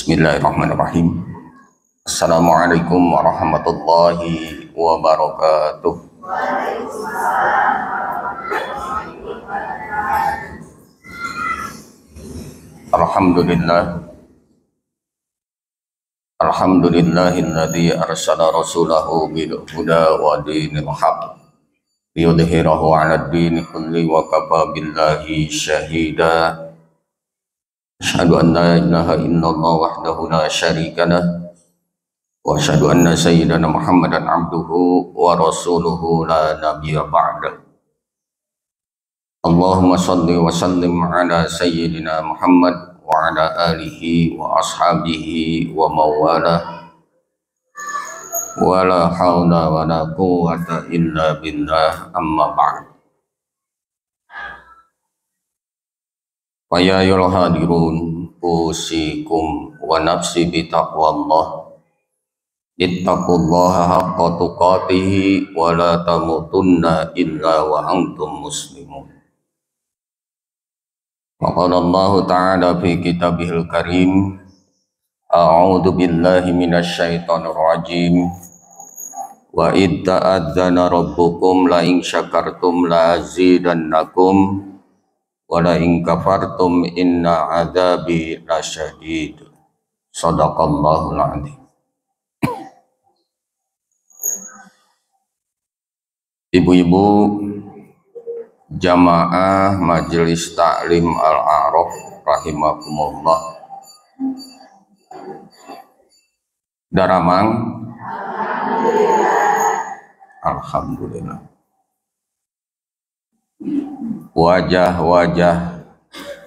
Bismillahirrahmanirrahim. Assalamualaikum warahmatullahi wabarakatuh. Alhamdulillah. Alhamdulillahilladzi arsala rasulahu bil huda wa dinil haqq liyudhhirahu 'alad dini kulli wa kafa billahi syahida. Asyhadu an la ilaha illallah wahdahu la syarika lah wa asyhadu anna sayyidana Muhammadan abduhu wa rasuluhu la nabiyya ba'dah. Allahumma shalli wa sallim ala sayyidina Muhammad wa ala alihi wa ashabihi wa mawalah. Wa la hawla wa la quwwata illa billah, amma ba'd. Faya ayyuhal hadirun, usikum wa nafsi bitaqwallah. Ittaqullaha haqqa tuqatih wa la tamutunna illa wa antum muslimun. Wa qala Allah ta'ala fi kitabihil karim, a'udzu billahi minasy syaithanir rajim. Wa id ta'adzana rabbukum la in syakartum la azidannakum wa la in kafartum inna adzabi lasyadid. Shadaqallahul adzim. Ibu-ibu jamaah Majelis Taklim Al-A'raf rahimakumullah. Daramang alhamdulillah. Wajah-wajah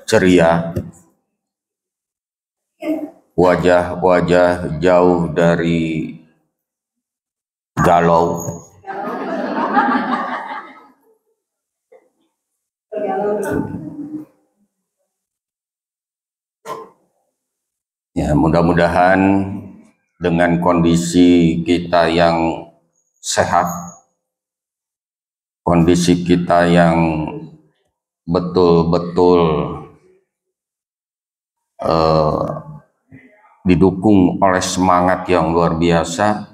ceria, wajah-wajah jauh dari galau, ya, mudah-mudahan dengan kondisi kita yang sehat, kondisi kita yang betul-betul didukung oleh semangat yang luar biasa,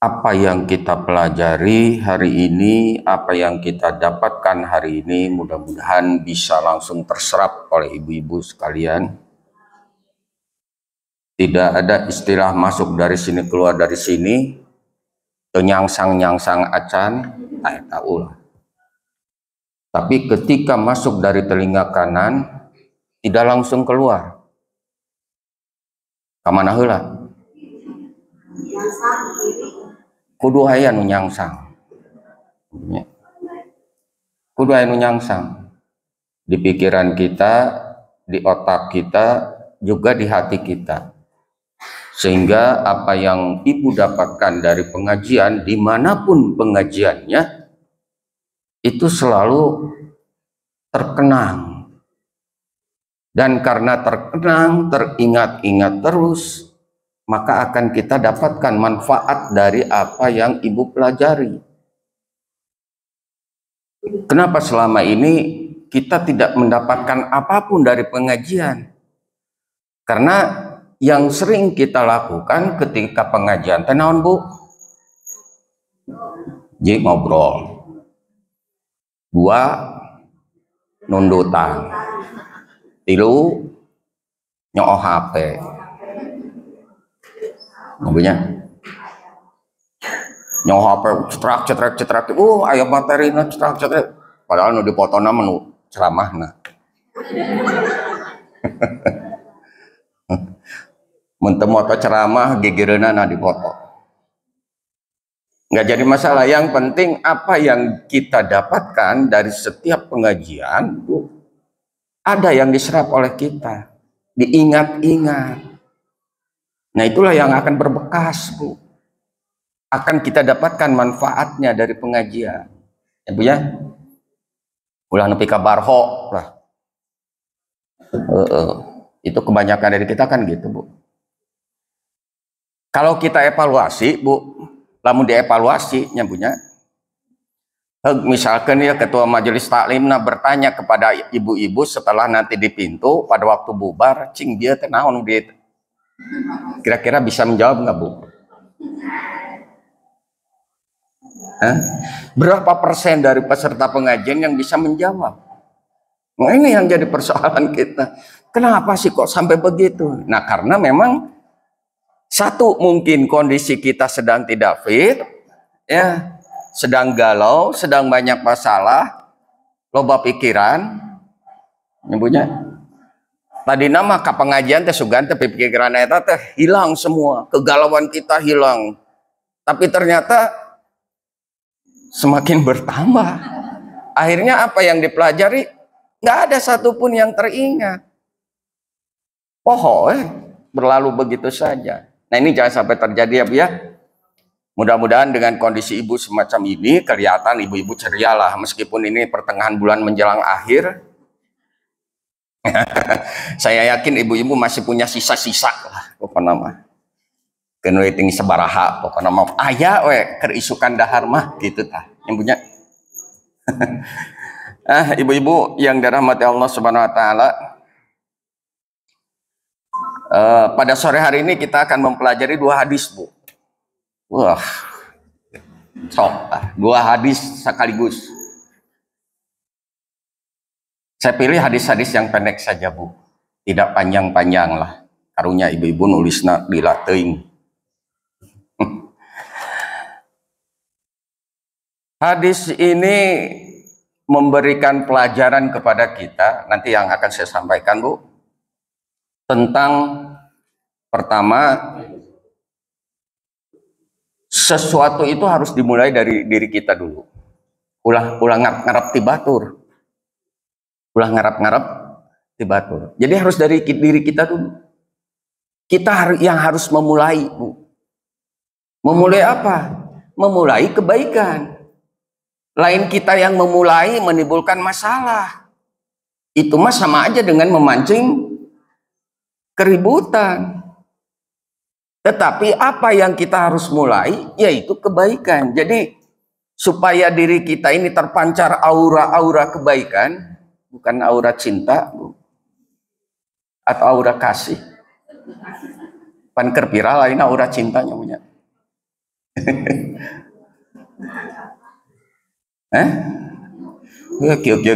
apa yang kita pelajari hari ini, apa yang kita dapatkan hari ini, mudah-mudahan bisa langsung terserap oleh ibu-ibu sekalian. Tidak ada istilah masuk dari sini keluar dari sini, nyangsang-nyangsang acan, tahu lah. Tapi ketika masuk dari telinga kanan, tidak langsung keluar. Kamana heula? Kudu aya nu nyangsang. Kudu aya nu nyangsang. Di pikiran kita, di otak kita, juga di hati kita. Sehingga apa yang ibu dapatkan dari pengajian, dimanapun pengajiannya, itu selalu terkenang. Dan karena terkenang, teringat-ingat terus, maka akan kita dapatkan manfaat dari apa yang ibu pelajari. Kenapa selama ini kita tidak mendapatkan apapun dari pengajian? Karena yang sering kita lakukan ketika pengajian, tenaon bu? Jadi ngobrol. 2 nundutan. 3 nyooh HP. Ngobrolnya nyooh HP cetrak. Aya materina cetrak. Padahal nu dipotona menu ceramahna. Mun teu moto ceramah gegereunana dipoto. Nggak jadi masalah, yang penting apa yang kita dapatkan dari setiap pengajian, Bu, ada yang diserap oleh kita, diingat-ingat. Nah itulah yang akan berbekas, Bu. Akan kita dapatkan manfaatnya dari pengajian. Ya Bu ya? Ulah nepi ka barho lah. Itu kebanyakan dari kita kan gitu, Bu. Kalau kita evaluasi, Bu, lamun dievaluasi nyambunya, Misalkan ya ketua majelis taklim bertanya kepada ibu-ibu setelah nanti di pintu pada waktu bubar, cing dia tenaun dia. Kira-kira bisa menjawab nggak Bu? Hah? Berapa persen dari peserta pengajian yang bisa menjawab? Nah, ini yang jadi persoalan kita. Kenapa sih kok sampai begitu? Nah, karena memang satu, mungkin kondisi kita sedang tidak fit, ya, sedang galau, sedang banyak masalah, loba pikiran, nyebutnya. Tadi nama ke pengajian teh sugan teh pikiran eta teh hilang semua, kegalauan kita hilang. Tapi ternyata semakin bertambah. Akhirnya apa yang dipelajari nggak ada satupun yang teringat. Berlalu begitu saja. Nah, ini jangan sampai terjadi ya Bu ya. Mudah-mudahan dengan kondisi ibu semacam ini kelihatan ibu-ibu ceria lah, meskipun ini pertengahan bulan menjelang akhir. Saya yakin ibu-ibu masih punya sisa-sisa lah pokoknya mah. Kenwaiting sebaraha pokoknya mah aya we kerisukan dahar mah gitu tah yang punya. Ibu-ibu yang dirahmati Allah Subhanahu wa taala, pada sore hari ini kita akan mempelajari dua hadis Bu. Wah, dua hadis sekaligus. Saya pilih hadis-hadis yang pendek saja Bu, tidak panjang-panjang lah. Karunya ibu-ibu nulisna lila teuing. Hadis ini memberikan pelajaran kepada kita, nanti yang akan saya sampaikan Bu, tentang pertama, sesuatu itu harus dimulai dari diri kita dulu. Ulah ngarap tibatur. Ulah ngarap tibatur. Jadi harus dari diri kita dulu. Kita yang harus memulai Bu. Memulai apa? Memulai kebaikan. Lain kita yang memulai menimbulkan masalah. Itu mah sama aja dengan memancing keributan. Tetapi apa yang kita harus mulai yaitu kebaikan. Jadi supaya diri kita ini terpancar aura-aura kebaikan, bukan aura cinta Bu, atau aura kasih. Pan kerpira lain aura cintanya punya.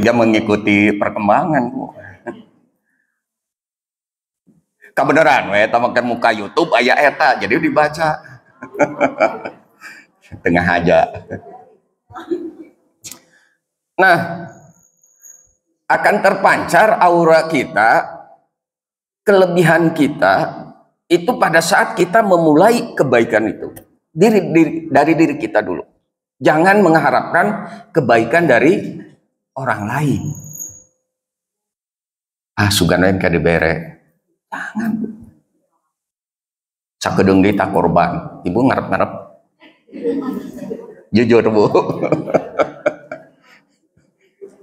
Dia mengikuti perkembangan Bu. Kebenaran we tamakan muka YouTube aya eta jadi dibaca. Tengah aja. Nah, akan terpancar aura kita, kelebihan kita itu pada saat kita memulai kebaikan itu. Dari diri kita dulu. Jangan mengharapkan kebaikan dari orang lain. Sugan lain ka dibere. Jangan. Sakedeung deui tak korban. Ibu ngarep-ngarep. Jujur Bu.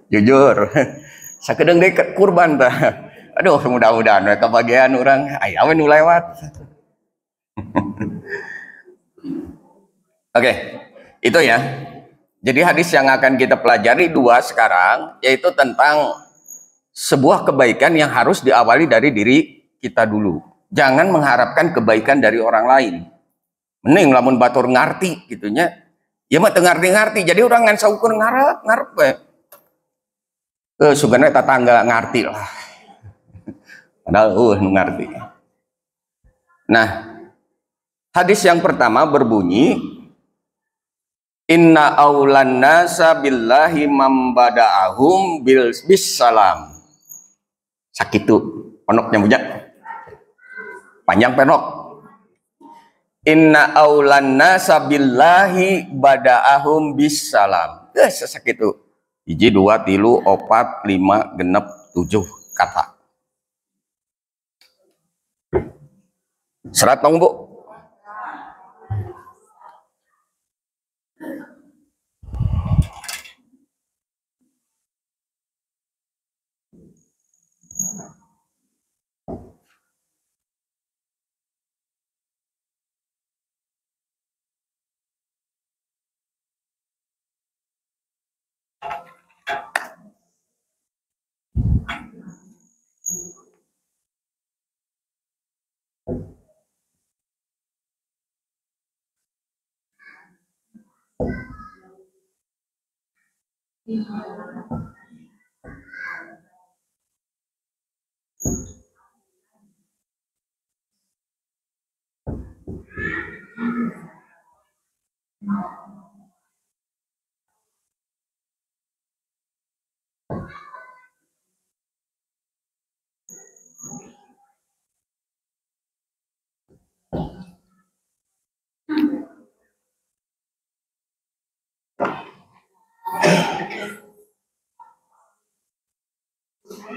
Jujur. Sakedeung deui kurban tah. Aduh, mudah-mudahan we kebagian urang aya we nu lewat. Oke, itu ya. Jadi hadis yang akan kita pelajari dua sekarang, yaitu tentang sebuah kebaikan yang harus diawali dari diri kita dulu. Jangan mengharapkan kebaikan dari orang lain. Mending lamun batur ngarti gitunya. Ya mah teu ngarti-ngarti, jadi orang ngan saukur ngarep we. Sugana tetangga ngarti lah. Padahal ngarti. Nah, hadis yang pertama berbunyi, inna aulan nasa billahi mambada'ahum bis salam. Sakitu penoknya punya panjang penok. Inna aulan nasa billahi bada'ahum bis salam. Sakitu. 1, 2, 3, 4, 5, 6, 7 kata. Serat dong Bu.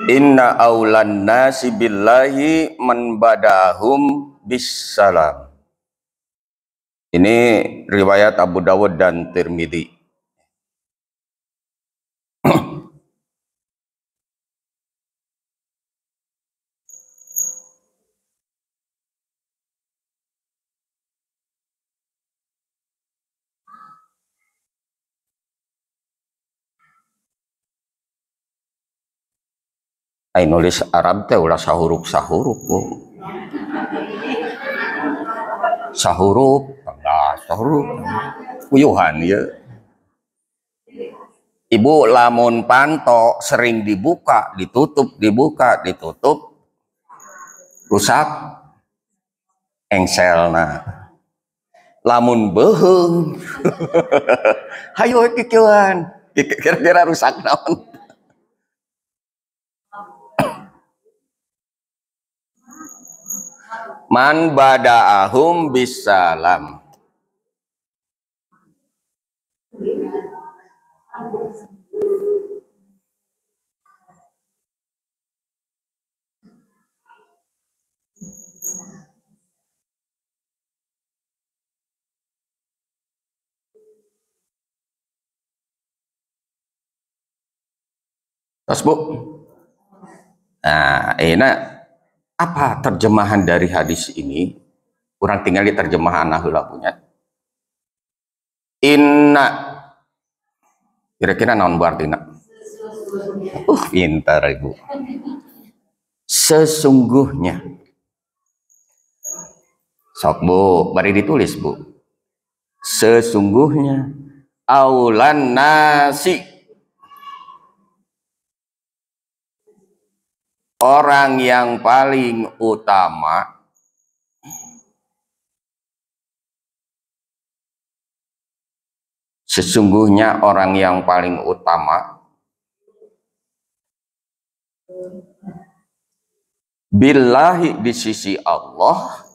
Inna aulan nasi billahi man badahum bisalam. Ini riwayat Abu Dawud dan Tirmidzi. Ai nulis Arab teh ulah sahuruf Bu. Sahuruf, enggak sahuruf. Kuyuhan ya. Ibu lamun panto sering dibuka, ditutup, rusak engselna. Lamun beheung. Hayo kikieuan. Kira-kira rusak naon? Man bada'ahum bisalam. Terus Bu. Nah, apa terjemahan dari hadis ini? Kurang tinggal di terjemahan heula punya. Inna. Kira-kira naon artinya? Pintar Ibu. Sesungguhnya. Sok Bu, bari ditulis Bu. Sesungguhnya aulan nasi, orang yang paling utama sesungguhnya orang yang paling utama billahi di sisi Allah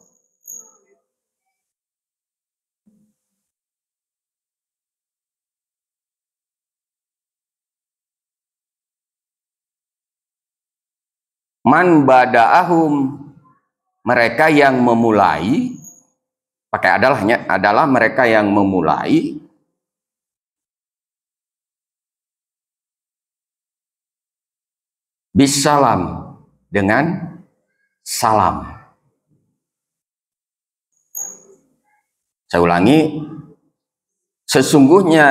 man bada'ahum, mereka yang memulai, pakai adalah mereka yang memulai bisalam, dengan salam. Saya ulangi, sesungguhnya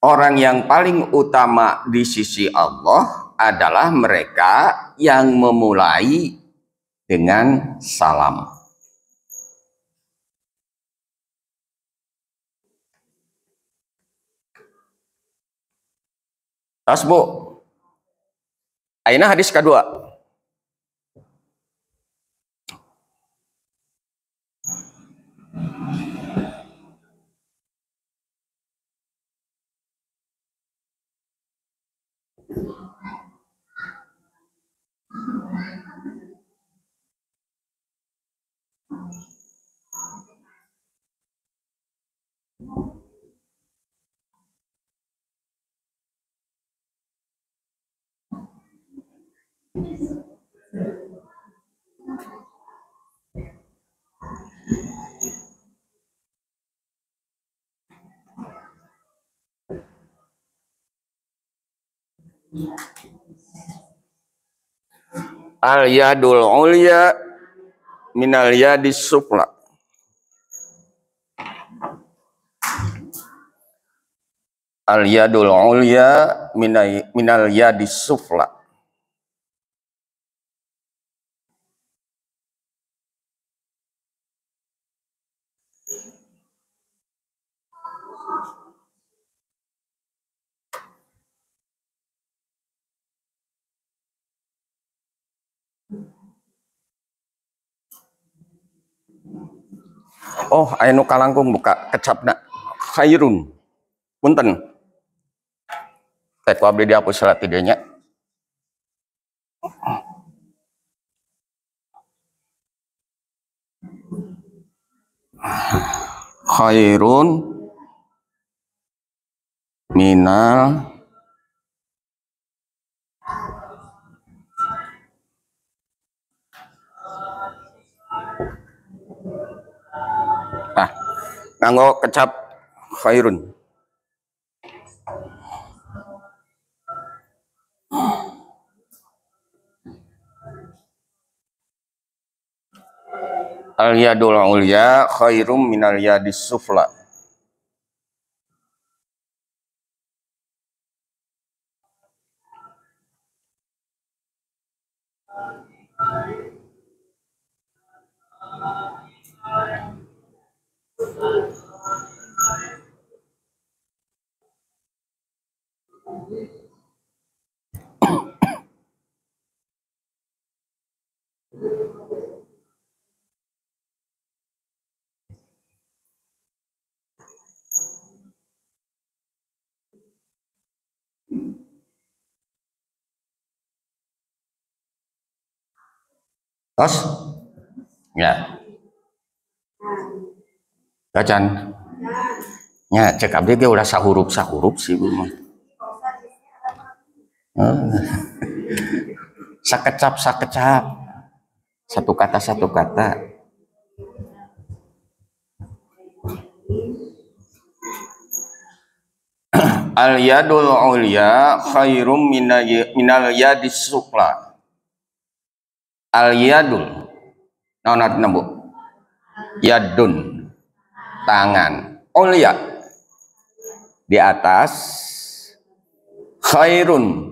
orang yang paling utama di sisi Allah adalah mereka yang memulai dengan salam. Terus Bu, ayeuna hadis kedua. Al yadul ulya minal yadis sufla. Al yadul ulya minal yadis sufla. Oh, anu kalangkung buka kecapna khairun. Punten. Teh ku abdi dihapus salat tidenya. Khairun minal nganggo kecap khairun. Al yadul ulya khairum minal yadis sufla. Tos? Ya. Gacan. Ya, cek abdi ge udah sahurup sih Bu mah. Sakecap. Satu kata. Al yadul ulya khairum minal yadis sufla. Al yadul naonatna Bu? Yadun tangan. Ulya di atas, khairun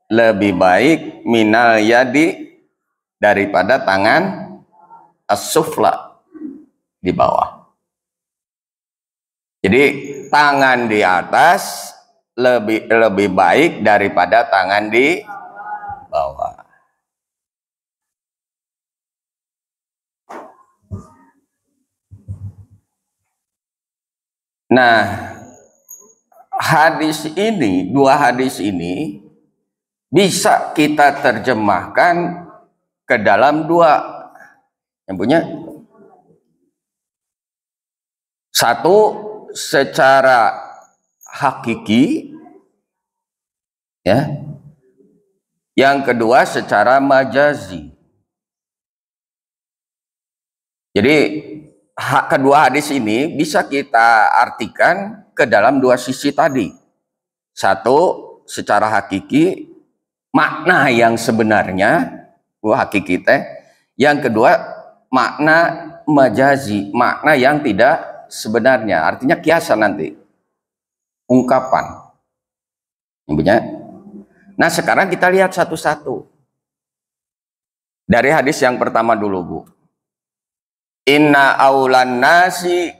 lebih baik minal yadi daripada tangan as-sufla di bawah. Jadi tangan di atas lebih baik daripada tangan di bawah. Nah, dua hadis ini bisa kita terjemahkan ke dalam dua yang punya. Satu secara hakiki, ya. Yang kedua secara majazi. Jadi kedua hadis ini bisa kita artikan ke dalam dua sisi tadi. Satu secara hakiki, makna yang sebenarnya, hakiki teh. Yang kedua makna majazi, makna yang tidak sebenarnya, artinya kiasan nanti, ungkapan. Nah sekarang kita lihat satu-satu. Dari hadis yang pertama dulu Bu. Inna aulan nasi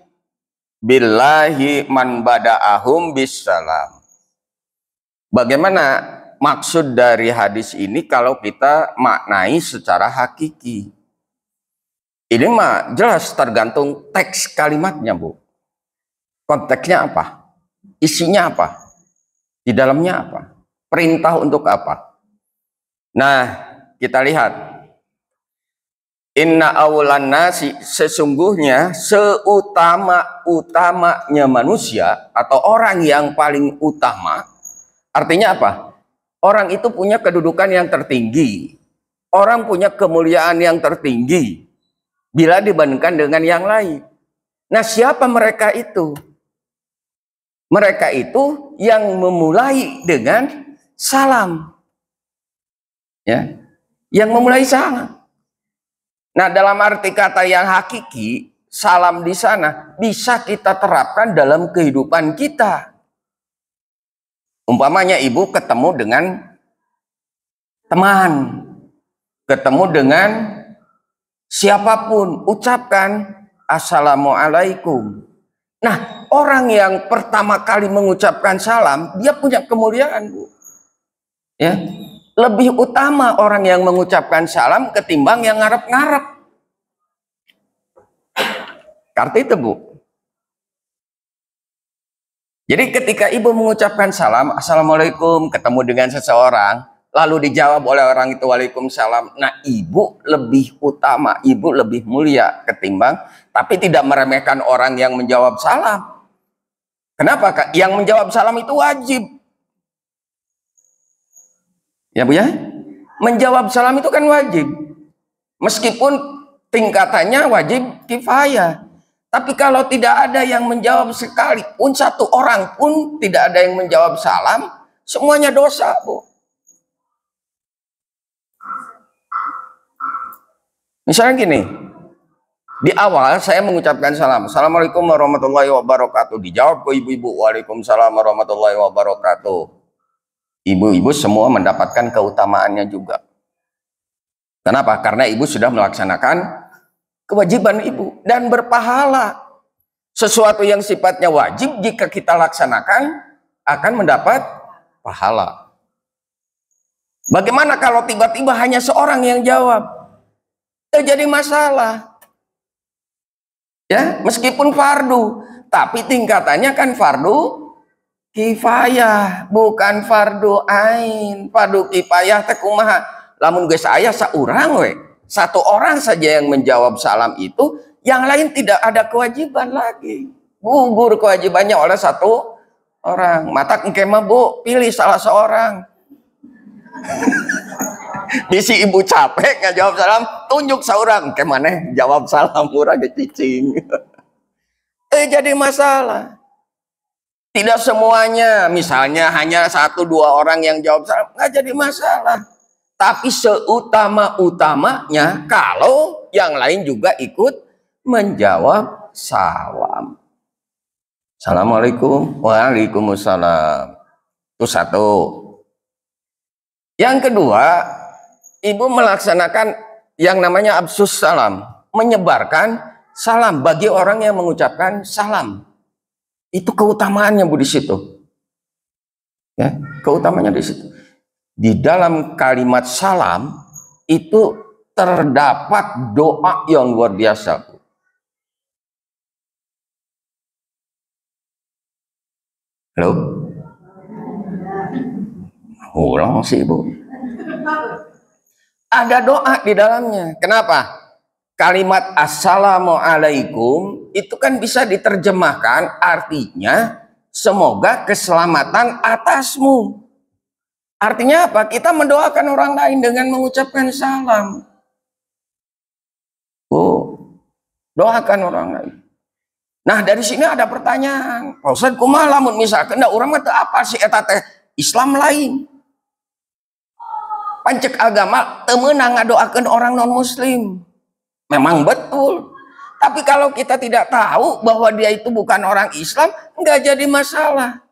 billahi man bada'ahum bisalam. Bagaimana maksud dari hadis ini kalau kita maknai secara hakiki? Ini mah jelas tergantung teks kalimatnya Bu. Konteksnya apa? Isinya apa? Di dalamnya apa? Perintah untuk apa? Nah, kita lihat. Inna awlan nasi, sesungguhnya seutama-utamanya manusia atau orang yang paling utama. Artinya apa? Orang itu punya kedudukan yang tertinggi. Orang punya kemuliaan yang tertinggi bila dibandingkan dengan yang lain. Nah, siapa mereka itu? Mereka itu yang memulai dengan salam. Ya. Yang memulai salam. Nah, dalam arti kata yang hakiki, salam di sana bisa kita terapkan dalam kehidupan kita. Umpamanya ibu ketemu dengan teman, ketemu dengan siapapun, ucapkan assalamualaikum. Nah, orang yang pertama kali mengucapkan salam, dia punya kemuliaan, Bu. Ya, lebih utama orang yang mengucapkan salam ketimbang yang ngarep-ngarep. Karena itu, Bu. Jadi ketika ibu mengucapkan salam, assalamualaikum, ketemu dengan seseorang, lalu dijawab oleh orang itu waalaikumsalam. Nah, ibu lebih utama, ibu lebih mulia ketimbang, tapi tidak meremehkan orang yang menjawab salam. Kenapa, Kak? Yang menjawab salam itu wajib. Ya, Bu ya? Menjawab salam itu kan wajib. Meskipun tingkatannya wajib kifayah. Tapi kalau tidak ada yang menjawab sekalipun, satu orang pun tidak ada yang menjawab salam, semuanya dosa, Bu. Misalnya gini, di awal saya mengucapkan salam, assalamualaikum warahmatullahi wabarakatuh. Dijawab ke ibu-ibu, waalaikumsalam warahmatullahi wabarakatuh. Ibu-ibu semua mendapatkan keutamaannya juga. Kenapa? Karena ibu sudah melaksanakan kewajiban ibu dan berpahala. Sesuatu yang sifatnya wajib jika kita laksanakan akan mendapat pahala. Bagaimana kalau tiba-tiba hanya seorang yang jawab? Terjadi masalah. Ya, meskipun fardu, tapi tingkatannya kan fardu kifayah, bukan fardu ain. Fardu kifayah teh kumaha? Lamun geus aya saurang we, satu orang saja yang menjawab salam itu, yang lain tidak ada kewajiban lagi. Gugur kewajibannya oleh satu orang. Mata engke mah, Bu, pilih salah seorang. Bisi ibu capek nggak jawab salam, tunjuk seorang ke mana jawab salam murah dicicing. Jadi masalah. Tidak semuanya, misalnya hanya satu dua orang yang jawab salam, nggak jadi masalah. Tapi seutama-utamanya kalau yang lain juga ikut menjawab salam. Assalamualaikum, waalaikumsalam. Itu satu. Yang kedua, ibu melaksanakan yang namanya absus salam, menyebarkan salam bagi orang yang mengucapkan salam. Itu keutamaannya, Bu, di situ. Ya, keutamaannya di situ. Di dalam kalimat salam itu terdapat doa yang luar biasa, Bu. Halo? Ulang sih, Bu. Ada doa di dalamnya. Kenapa? Kalimat assalamualaikum itu kan bisa diterjemahkan artinya semoga keselamatan atasmu. Artinya apa? Kita mendoakan orang lain dengan mengucapkan salam. Oh, doakan orang lain. Nah, dari sini ada pertanyaan. Pak Ustadz, kumaha lamun misalkan da urang mah teu apa sih eta teh Islam lain. Pancek agama teu meunang ngadoakeun orang non muslim. Memang betul. Tapi kalau kita tidak tahu bahwa dia itu bukan orang Islam, nggak jadi masalah.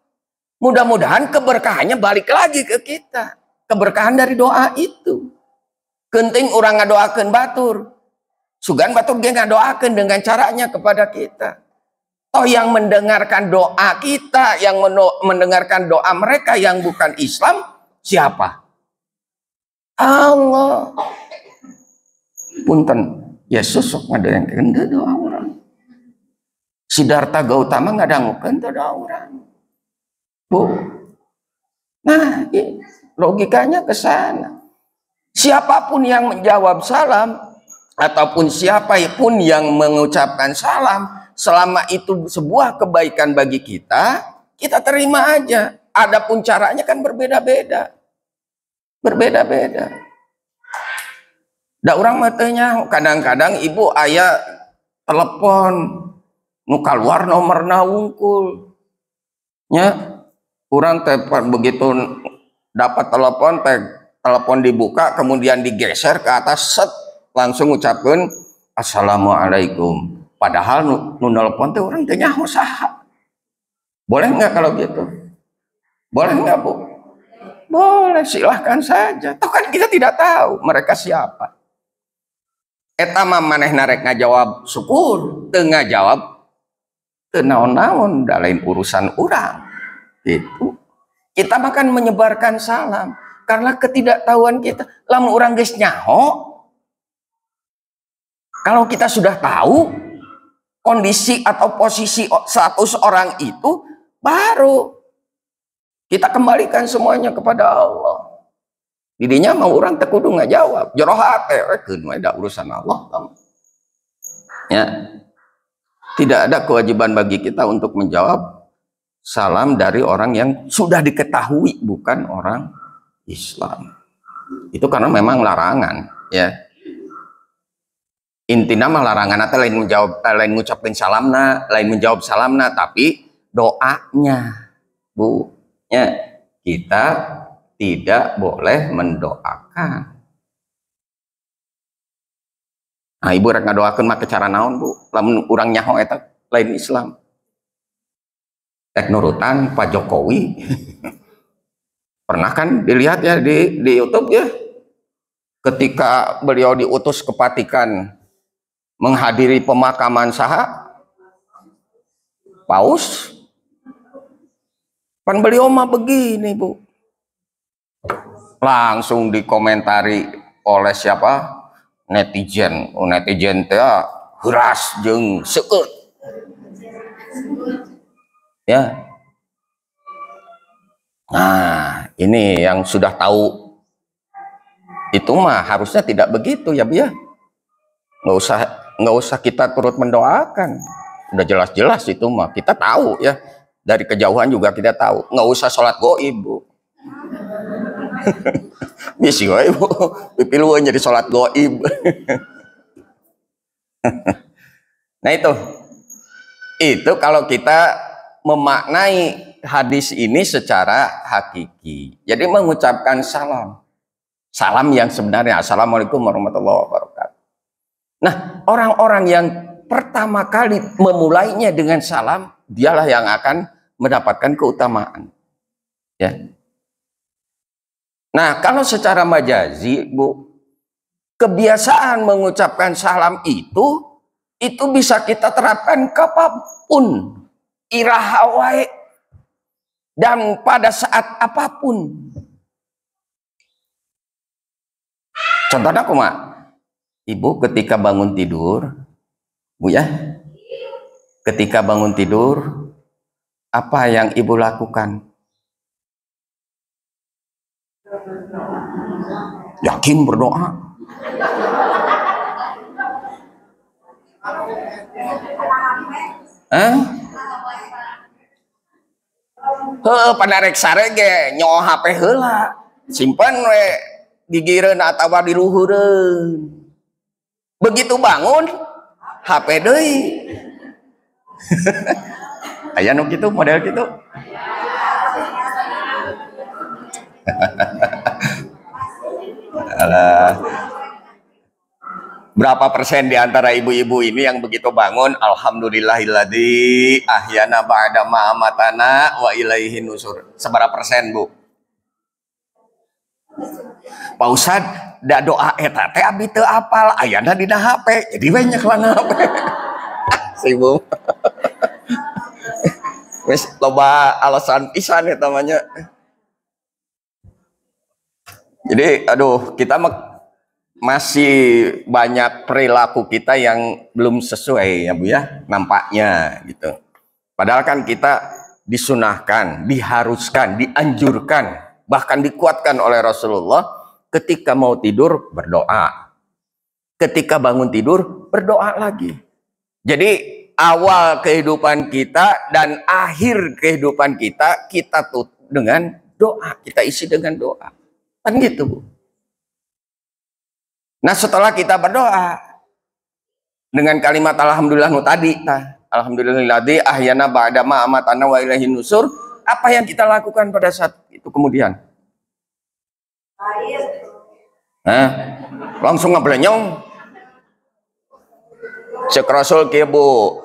Mudah-mudahan keberkahannya balik lagi ke kita. Keberkahan dari doa itu. Genting orang ngadoakeun batur. Sugan batur dia ngadoakeun dengan caranya kepada kita. Toh yang mendengarkan doa kita, yang mendengarkan doa mereka yang bukan Islam, siapa? Allah. Punten, Yesus sok ngadengekeun doa orang. Siddhartha Gautama ngadangukeun doa orang. Bu. Nah, logikanya ke sana. Siapapun yang menjawab salam ataupun siapapun yang mengucapkan salam, selama itu sebuah kebaikan bagi kita, kita terima aja. Adapun caranya kan berbeda-beda. Berbeda-beda. Da urang matanya kadang-kadang ibu aya telepon nu kaluar nomorna wungkul. Nya urang telepon begitu dapat telepon dibuka kemudian digeser ke atas set langsung ucapkeun assalamualaikum. Padahal nu nelpon teh urang teh nyaho saha. Boleh nggak kalau gitu? Boleh nggak, Bu? Boleh, silahkan saja. Toh kan kita tidak tahu mereka siapa. Eta mah maneh narek ngajawab syukur, teu ngajawab teu naon-naon, da lain urusan urang. Itu. Kita makan menyebarkan salam karena ketidaktahuan kita. Lamun urang geus nyaho, kalau kita sudah tahu kondisi atau posisi status orang itu, baru kita kembalikan semuanya kepada Allah. Didinya mau orang teu kudu ngajawab, jero hate keun we da urusan Allah. Ya. Tidak ada kewajiban bagi kita untuk menjawab salam dari orang yang sudah diketahui bukan orang Islam. Itu karena memang larangan, ya. Intinya mah larangan atau lain menjawab, lain ngucapin salamna, lain menjawab salamna, tapi doanya, Bu, ya, kita tidak boleh mendoakan. Nah, ibu rek ngadoakeun mah cara naon, Bu? Lamun urang nyaho eta lain Islam. Rek nurutan Pak Jokowi. Pernah kan dilihat ya di YouTube ya? Ketika beliau diutus ke Vatikan menghadiri pemakaman saha? Paus. Pan beliau mah begini, Bu. Langsung dikomentari oleh siapa? Netizen. Netizen teh heuras jeung seukeut. Ya. Nah, ini yang sudah tahu itu mah harusnya tidak begitu ya, Bu ya. Nggak usah kita turut mendoakan. Udah jelas-jelas itu mah kita tahu ya. Dari kejauhan juga kita tahu. Nggak usah sholat goib, Bu. Misi wae, Bu. Pipiluan jadi sholat goib. Nah itu kalau kita memaknai hadis ini secara hakiki. Jadi mengucapkan salam. Salam yang sebenarnya. Assalamualaikum warahmatullahi wabarakatuh. Nah, orang-orang yang pertama kali memulainya dengan salam, dialah yang akan mendapatkan keutamaan. Ya. Nah, kalau secara majazi, Bu, kebiasaan mengucapkan salam itu bisa kita terapkan kapanpun, iraha wae, dan pada saat apapun. Contohnya kumaha? Ibu ketika bangun tidur, Bu ya, ketika bangun tidur, apa yang ibu lakukan? Yakin berdoa. Pada rek sare ge nyoh HP heula, simpen we gigireun atawa di luhureun. Begitu bangun HP deui. Aya nu kitu model kitu. Berapa persen di antara ibu-ibu ini yang begitu bangun, alhamdulillahilladzi ahyana ba'da ma amatana wa ilaihi nusur. Seberapa persen, Bu? Pak Ustad, da doa eta teh abi teu apal, ayana dina HP. Jadi banyak lana HP. Sibuk. Wes loba alasan pisan eta namanya. Jadi aduh, kita masih banyak perilaku kita yang belum sesuai ya, Bu ya, nampaknya gitu. Padahal kan kita disunahkan, diharuskan, dianjurkan, bahkan dikuatkan oleh Rasulullah ketika mau tidur berdoa. Ketika bangun tidur berdoa lagi. Jadi awal kehidupan kita dan akhir kehidupan kita tutup dengan doa, kita isi dengan doa. Kan gitu, Bu. Nah, setelah kita berdoa dengan kalimat alhamdulillah nu tadi, alhamdulillahilladzi ahyana ba'da ma amatana wa ilaihin nusur, apa yang kita lakukan pada saat itu kemudian? Langsung ngeblenyong. Cek Rasul kieu, Bu.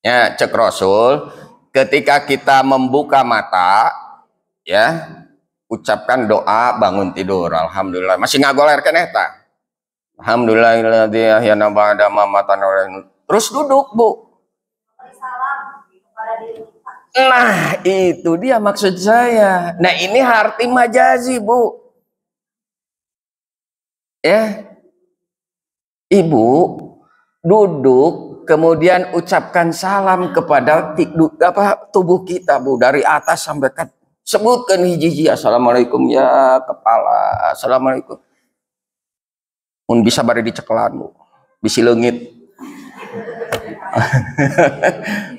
Ya, cek Rasul, ketika kita membuka mata, ya, ucapkan doa bangun tidur. Alhamdulillah. Masih ngagoler kan eta? Alhamdulillahilladzi ahyana ba'da mamatan. Terus duduk, Bu. Nah, itu dia maksud saya. Nah, ini arti majazi, Bu. Ya. Ibu duduk kemudian ucapkan salam kepada tubuh kita, Bu, dari atas sampai ke sebutkan hiji-hiji. Assalamualaikum ya kepala. Assalamualaikum. Mun bisa bari dicekelan, Bu. Bisi leungit.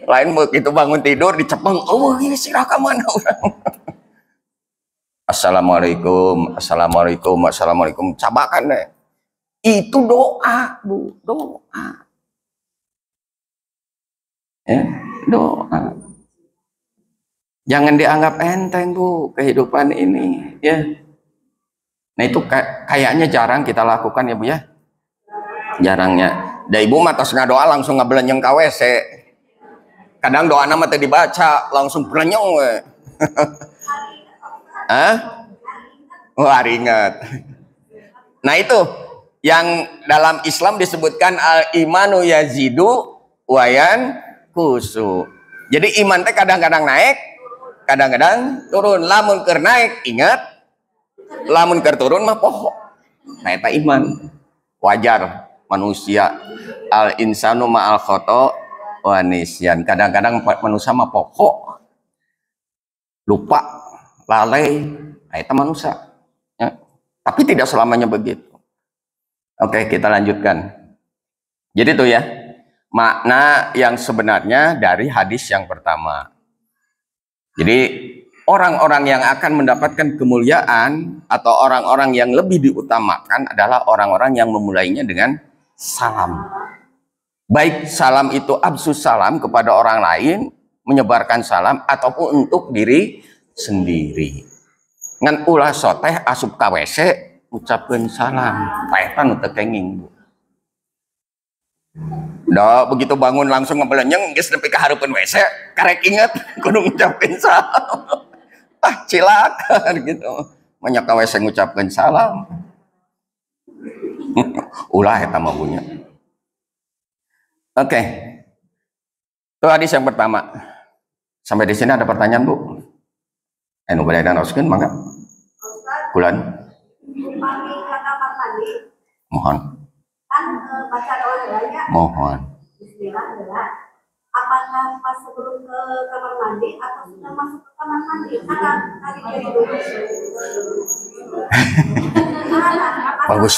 Lain begitu bangun tidur dicepeng. Oh, ini sirah ka mana urang. Assalamualaikum, assalamualaikum, assalamualaikum. Cabakan deh. Itu doa, Bu, doa. Ya, doa. Jangan dianggap enteng, Bu, kehidupan ini, ya. Nah, itu kayaknya jarang kita lakukan ya, Bu ya. Jarangnya. Da ibu mah tos ngadoa langsung ngabelenyeng ka WC. Kadang doa nama teh dibaca, langsung blenyeng we. Hah? Oh, hari ingat. Nah, itu yang dalam Islam disebutkan al-imanu yazidu wayan kusu. Jadi iman teh kadang-kadang naik, kadang-kadang turun. Lamun keur naik ingat, lamun keur turun mah poho. Nah, eta iman. Wajar manusia al-insanu ma'al khoto wa nisyan. Kadang-kadang manusia mah poho. Lupa, lalai, nah, eta manusia. Ya. Tapi tidak selamanya begitu. Oke, kita lanjutkan. Jadi itu ya, makna yang sebenarnya dari hadis yang pertama. Jadi orang-orang yang akan mendapatkan kemuliaan atau orang-orang yang lebih diutamakan adalah orang-orang yang memulainya dengan salam. Baik salam itu absus salam kepada orang lain, menyebarkan salam, ataupun untuk diri sendiri. Ngan ulah soteh asup ka WC ucapkan salam, paetan nu teu kenging, Bu. Da begitu bangun langsung ngebelenyeng geus nepi ka hareupeun WC, karek inget kudu ngucapkeun salam. Ah, cilakan gitu. Banyak ka WC ngucapkeun salam. Ulah eta mah punya. Oke. Itu hadis yang pertama. Sampai di sini ada pertanyaan, Bu? Anu bade danoskeun mangga. Kulan. Mohon. Kan baca doa ya. Mohon. Bismillah adalah apakah pas sebelum ke kamar mandi atau sudah masuk ke kamar mandi? Karena tadi dia dulu. Bagus.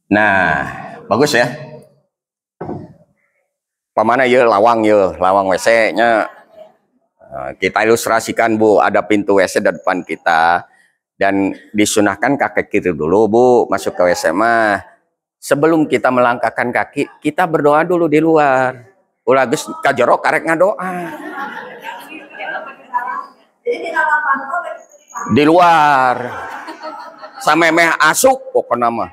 Nah, bagus ya. Pamana ya lawang WC-nya. Kita ilustrasikan, Bu, ada pintu WC di depan kita. Dan disunahkan kaki kiri dulu, Bu, masuk ke WC mah. Sebelum kita melangkahkan kaki, kita berdoa dulu di luar. Ulah geus ka jero karek ngadoa. Di luar. Samemeh asuk pokona mah.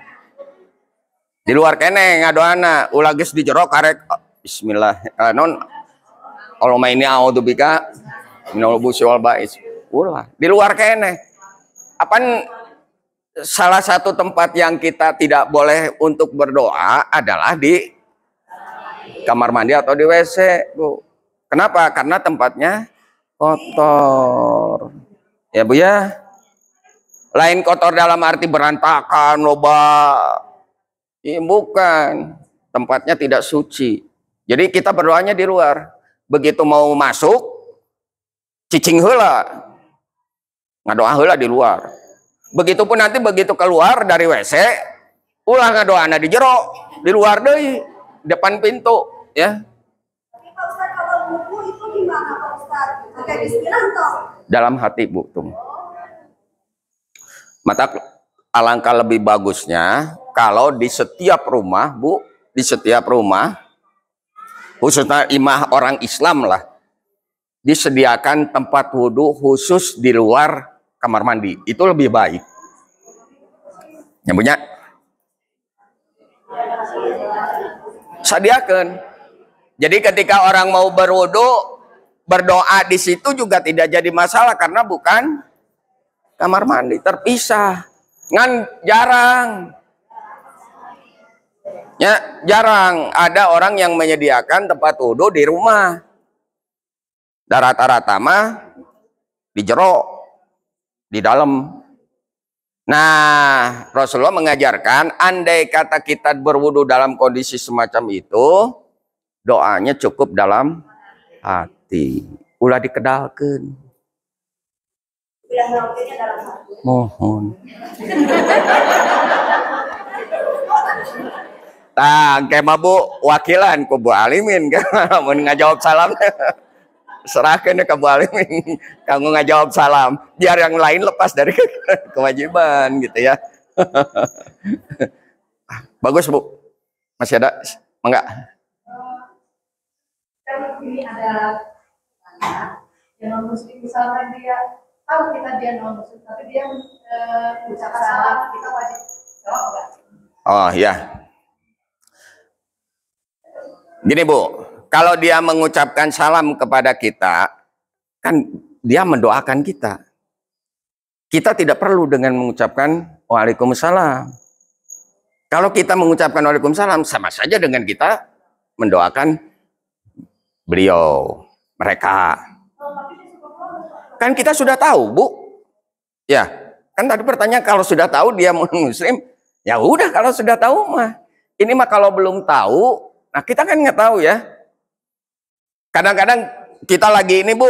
Di luar kene ngadoana, ulah geus di jero karek bismillah. Non Allahumma inni a'udzubika minal khubuthi wal ba'is. Ulah di luar kene. Apaan salah satu tempat yang kita tidak boleh untuk berdoa adalah di kamar mandi atau di WC, Bu. Kenapa? Karena tempatnya kotor. Ya, Bu ya. Lain kotor dalam arti berantakan, loba. Ya, bukan. Tempatnya tidak suci. Jadi kita berdoanya di luar. Begitu mau masuk, cicing heula. Ngadoa heula di luar. Begitupun nanti begitu keluar dari WC, ulah ngadoana di jero, di luar deui, depan pintu, ya. Tapi Pak Ustaz, kalau wudu itu gimana Pak Ustaz? Pakai bismillah toh? Dalam hati, Bu, tuh. Maka alangkah lebih bagusnya kalau di setiap rumah, Bu, di setiap rumah, khususnya imah orang Islam lah, disediakan tempat wudhu khusus di luar kamar mandi. Itu lebih baik. Yang punya sediakan. Jadi ketika orang mau berwudhu, Berdoa di situ juga tidak jadi masalah karena bukan kamar mandi, terpisah. Ngan jarang. Ya, jarang ada orang yang menyediakan tempat wudhu di rumah. Rata-rata mah di jero, di dalam. Nah, Rasulullah mengajarkan andai kata kita berwudu dalam kondisi semacam itu, doanya cukup dalam hati. Ulah dikedalkeun. Mohon. Tah, kemah Bu, wakilan ku Bu Alimin kan mun ngajawab salam. Serahkeun ke Bu Alimin kanggo ngajawab salam. Biar yang lain lepas dari kewajiban gitu ya. Bagus Bu. Masih ada? Enggak? Kan ini ada yang non muslim, misalkan dia tahu dia non muslim tapi dia ucapkan salam, kita wajib jawab enggak? Oh ya. Gini Bu, kalau dia mengucapkan salam kepada kita, kan dia mendoakan kita. Kita tidak perlu dengan mengucapkan Waalaikumsalam. Kalau kita mengucapkan Waalaikumsalam, sama saja dengan kita mendoakan beliau, mereka. Kan kita sudah tahu, Bu. Ya, kan tadi pertanyaan kalau sudah tahu dia muslim, ya udah kalau sudah tahu mah. Ini mah kalau belum tahu, nah kita kan nggak tahu ya. Kadang-kadang kita lagi ini Bu,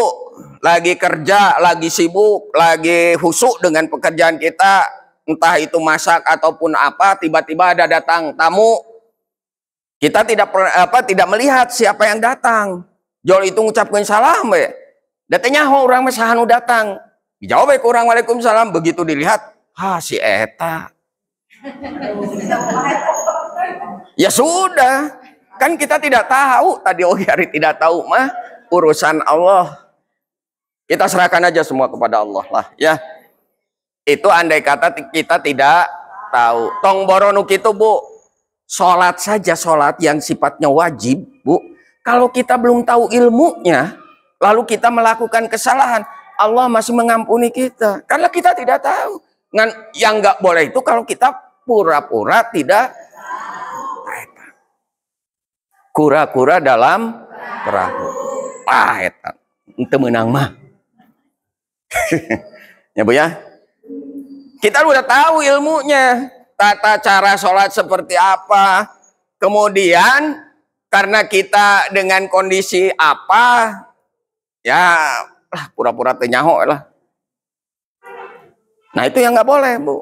lagi kerja, lagi sibuk, lagi husuk dengan pekerjaan kita, entah itu masak ataupun apa, tiba-tiba ada datang tamu. Kita tidak melihat siapa yang datang. Jol itu ngucapkan salam we. Datanya orang masahanu datang. Dijawab ke orang Waalaikumsalam, begitu dilihat, si eta. Ya sudah, kan kita tidak tahu, tadi hari tidak tahu mah urusan Allah. Kita serahkan aja semua kepada Allah lah ya. Itu andai kata kita tidak tahu. Tong boronu kitu Bu. Sholat saja, sholat yang sifatnya wajib Bu. Kalau kita belum tahu ilmunya, lalu kita melakukan kesalahan, Allah masih mengampuni kita. Karena kita tidak tahu. Yang nggak boleh itu kalau kita pura-pura tidak kura-kura dalam perahu. Eta ente menang mah. Ya Bu ya. Kita udah tahu ilmunya, tata cara sholat seperti apa. Kemudian karena kita dengan kondisi apa, ya pura-pura tenyaho lah. Nah itu yang nggak boleh Bu.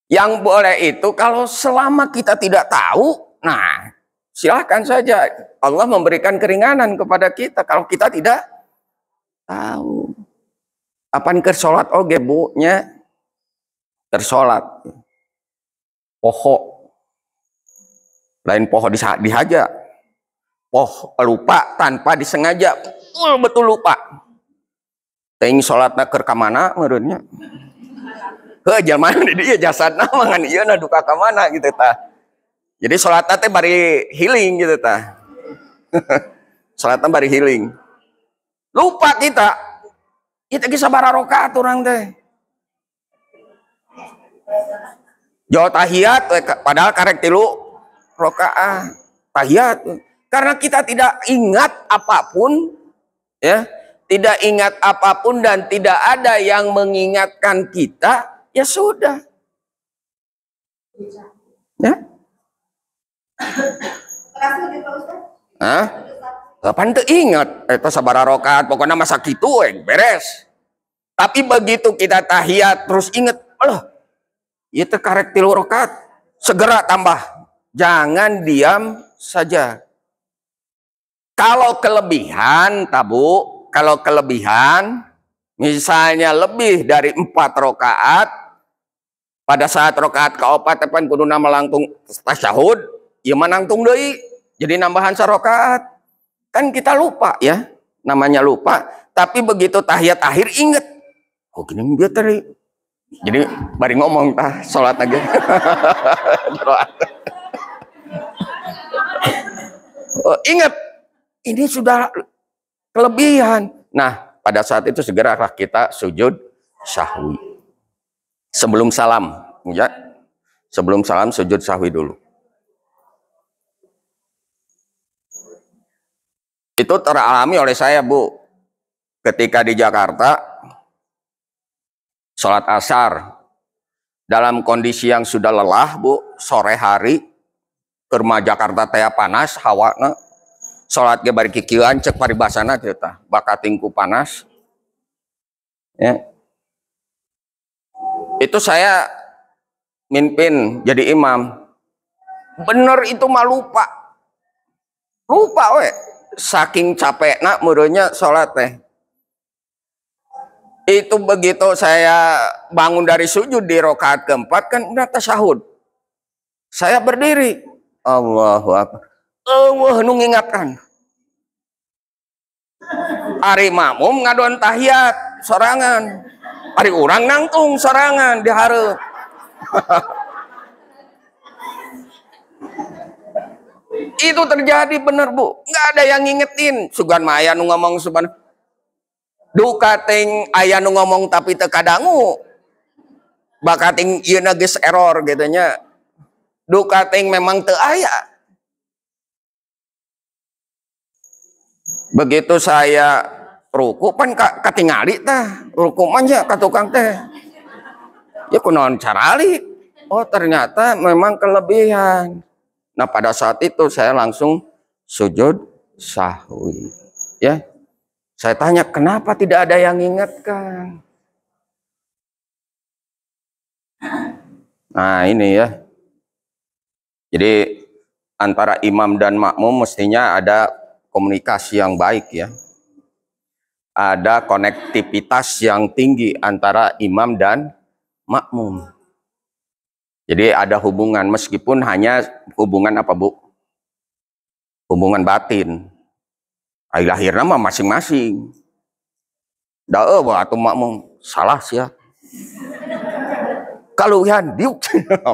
Yang boleh itu kalau selama kita tidak tahu, nah silahkan saja Allah memberikan keringanan kepada kita kalau kita tidak tahu. Apaan ke sholat oge Bu nya tersolat poho lain poho dihaja poh lupa tanpa disengaja betul lupa ting sholatna keur ka mana meureunnya heuh jelema di dieu jasadna mangan ieu na duka ka mana gitu tah. Jadi sholatna teh bari healing gitu tah. Sholatna bari healing. Lupa kita ge sabaraha rakaat urang teh. Jauh tahiyat padahal karek 3 rakaat. Tahiyat karena kita tidak ingat apapun ya, tidak ingat apapun dan tidak ada yang mengingatkan kita, ya sudah. Ya. Hah? Kapan teu ingat eta sabaraha rakaat pokoknya masa kitu beres. Tapi begitu kita tahiyat terus ingat, Allah, itu karek 3 rakaat, segera tambah. Jangan diam saja. Kalau kelebihan, tabu, kalau kelebihan, misalnya lebih dari 4 rakaat, pada saat rakaat kaopat tepan kuduna melangtung tasyahud, ya menangtung deui, jadi nambahan 1 rakaat. Kan kita lupa ya, namanya lupa. Tapi begitu tahiyat akhir inget, oh gini dia tadi. Jadi bari ngomong tah sholat aja. Oh, ingat ini sudah Kelebihan. Nah, pada saat itu segeralah kita sujud sahwi. Sebelum salam, ya. Sebelum salam sujud sahwi dulu. Itu teralami oleh saya, Bu. Ketika di Jakarta, sholat asar, dalam kondisi yang sudah lelah, Bu, sore hari, ke rumah Jakarta teh panas, hawana, sholat ge bari kikieuan cek paribasana teh tah, bakatingku panas. Ya. Itu saya mimpin jadi imam. Bener itu mah lupa. Lupa we. Saking capekna meureunnya sholat teh. Itu begitu saya bangun dari sujud di rakaat keempat kan udah tasyahud. Saya berdiri. Allahu Akbar. Allah nu ngingatkan. Ari makmum ngadon tahiyat sorangan. Ari urang nangtung sorangan di hareup. Itu terjadi bener, Bu. Nggak ada yang ngingetin. Sugan mah aya nu ngomong subhanallah. Duka ting aya nu ngomong tapi teu kadangu. Bakating ieu na geus error gitu nya. Duka ting memang teu aya. Begitu saya ruku pan katingali tah. Ruku mah nya ka tukang teh. Ya kunaon carali? Oh, ternyata memang kelebihan. Nah, pada saat itu saya langsung sujud sahwi. Ya. Saya tanya, kenapa tidak ada yang ingatkan? Nah, ini ya. Jadi antara imam dan makmum mestinya ada komunikasi yang baik ya. Ada konektivitas yang tinggi antara imam dan makmum. Jadi ada hubungan meskipun hanya hubungan apa, Bu? Hubungan batin. Akhirnya mah masing-masing. Daeuh atuh makmum salah sih ya. Kaluhan diuk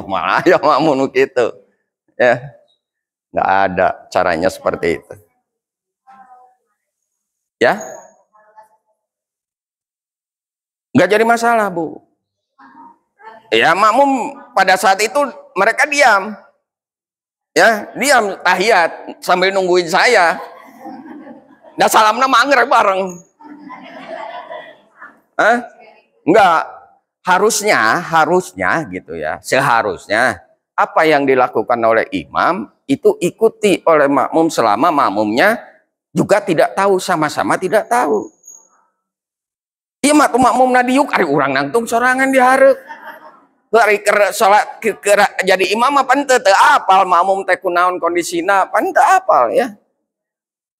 malah ya makmum gitu. Ya, nggak ada caranya seperti itu. Ya, nggak jadi masalah, Bu. Ya, makmum pada saat itu mereka diam. Ya, diam tahiyat sambil nungguin saya. Nah, salamna manger bareng. Hah? Enggak. Harusnya gitu ya. Seharusnya apa yang dilakukan oleh imam itu ikuti oleh makmum selama makmumnya juga tidak tahu, sama-sama tidak tahu. Iya makmum nadiuk ari urang nangtung sorangan di hareup. Ari keur salat jadi imam apa henteu teu apal makmum teh kunaon kondisina, pan teu apal ya.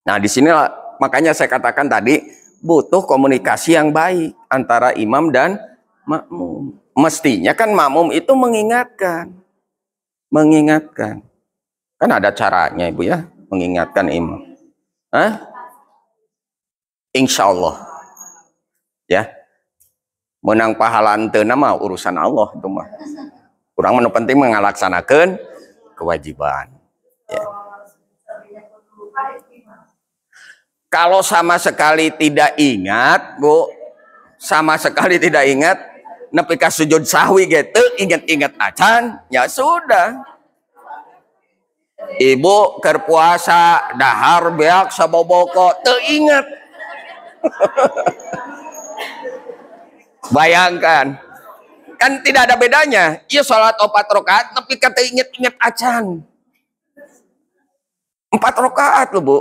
Nah, di sini makanya saya katakan tadi butuh komunikasi yang baik antara imam dan makmum. Mestinya kan makmum itu mengingatkan. Kan ada caranya Ibu ya, mengingatkan imam. Hah? Insya Allah. Ya. Menang pahala teu mah urusan Allah itu mah. Kurang menu penting mengalaksanakan kewajiban. Ya. Kalau sama sekali tidak ingat, Bu, sama sekali tidak ingat, nepi ka sujud sahwi gitu, ingat-ingat acan, ya sudah. Ibu keur puasa dahar beak saboboko teu ingat. Bayangkan, kan tidak ada bedanya. Iya salat 4 rakaat nepi ka teu inget-inget acan. 4 rakaat loh, Bu.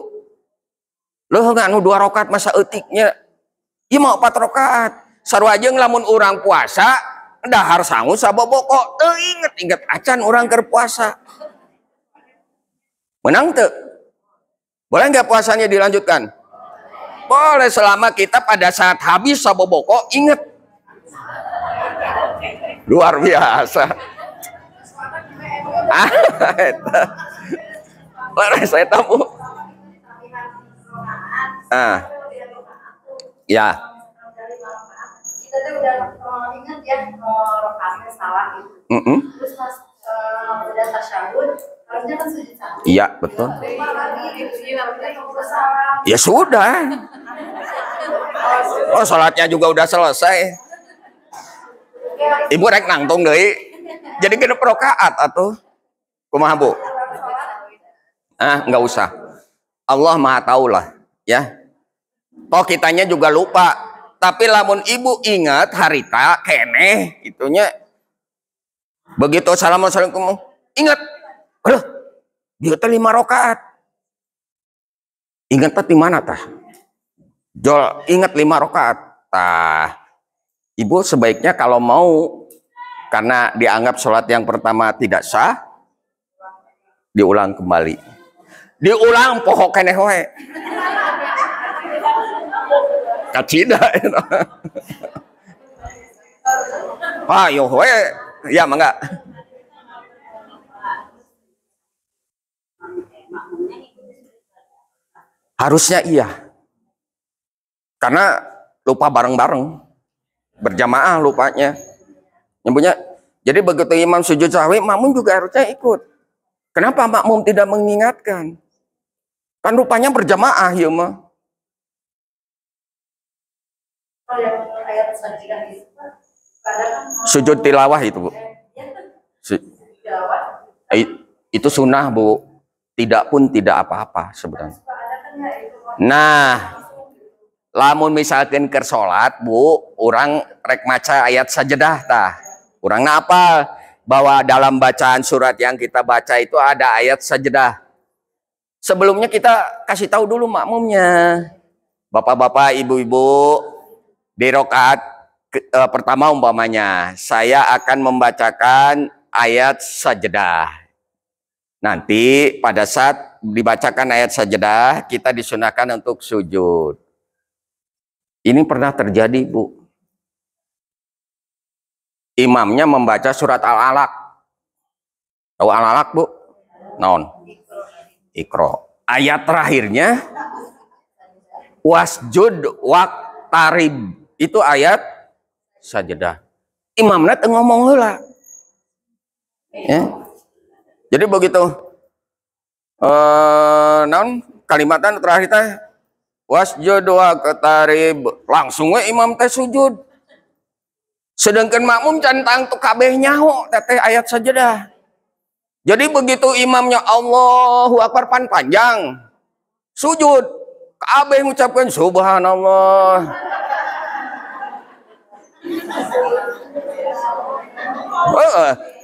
Loh nganu 2 rakaat masa eutiknya. Ieu mah 4 rakaat. Sarua jeung lamun urang puasa dahar sangu saboboko teu inget-inget acan urang keur puasa. Menang teu? Boleh nggak puasanya dilanjutkan? Boleh selama kita pada saat habis saboboko inget. Luar biasa. Boleh saya tahu. Ya. Kita tuh udah ingat ya rakaatnya salah gitu. Terus pas udah tasyahud harusnya kan sujud sahwi. Iya betul. Ya sudah. Oh, sholatnya juga udah selesai. Ibu rek nangtung deui. Jadi genep rakaat atuh. Kumaha, Bu? Nggak usah. Allah Maha tahu lah, ya. Toh kitanya juga lupa. Tapi lamun ibu ingat harita keneh itunya. Begitu assalamualaikum, ingat. Aduh, dia teh 5 rakaat. Ingat di mana tah? Jol, ingat 5 rakaat. Tah. Ibu sebaiknya kalau mau, karena dianggap sholat yang pertama tidak sah, diulang kembali. Diulang pohok keneh we. Kacida. Yo we, ya mangga. Harusnya iya. Karena lupa bareng-bareng. Berjamaah lupanya. Nyebutnya. Jadi begitu imam sujud sahwi, makmum juga harusnya ikut. Kenapa makmum tidak mengingatkan? Kan rupanya berjamaah ya mah. Sujud tilawah itu, Bu. Itu sunnah, Bu. Tidak pun tidak apa-apa sebenarnya. Nah, lamun misalkan keur salat, Bu, orang rek maca ayat sajadah tah. Urang apa? Bahwa dalam bacaan surat yang kita baca itu ada ayat sajadah. Sebelumnya kita kasih tahu dulu makmumnya. Bapak-bapak, ibu-ibu, di rakaat pertama umpamanya, saya akan membacakan ayat sajadah. Nanti pada saat dibacakan ayat sajadah, kita disunahkan untuk sujud. Ini pernah terjadi, Bu. Imamnya membaca surat Al-Alaq. Tahu Al-Alaq, Bu? Naon? Iqra. Ayat terakhirnya wasjud waqtarib. Itu ayat sajadah. Imamna teu ngomong heula. Ya. Jadi begitu naon kalimatan terakhir teh wasjud waqtarib, langsung we imam teh sujud. Sedangkan makmum cantang tu kabeh nyaho teteh ayat sajadah. Jadi begitu imamnya Allahu Akbar panjang, sujud, kabeh mengucapkan subhanallah.